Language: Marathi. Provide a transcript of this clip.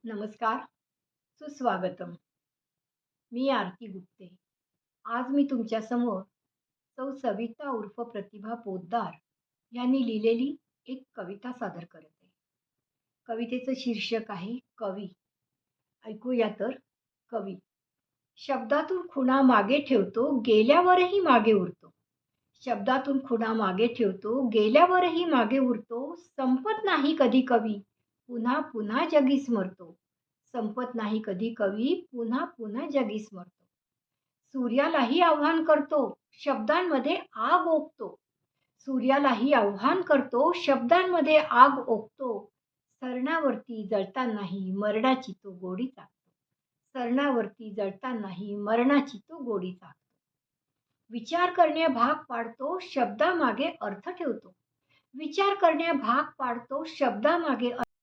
नमस्कार, सुस्वागतम. मी आरती गुप्ते. आज मी तुमच्या समोर सौ सविता उर्फ प्रतिभा पोद्दार यांनी लिहिलेली एक कविता सादर करते. कवितेचं शीर्षक आहे कवी. ऐकूया तर. कवी. शब्दातून खुणा मागे ठेवतो, गेल्यावरही मागे उरतो. शब्दातून खुणा मागे ठेवतो, गेल्यावरही मागे उरतो. संपत नाही कधी कवी, पुन्हा पुन्हा जगी स्मरतो. संपत नाही कधी कवी, पुन्हा पुन्हा जगी स्मरतो. सूर्यालाही आव्हान करतो, शब्दांमध्ये आग ओकतो. सूर्यालाही आव्हान करतो, शब्दांमध्ये आग ओकतो. सरणावरती जळतानाही मरणाची तो गोडी चाकतो. सरणावरती जळतानाही मरणाची तो गोडी चाकतो. विचार करण्या भाग पाडतो, शब्दामागे अर्थ ठेवतो. विचार करण्या भाग पाडतो, शब्दामागे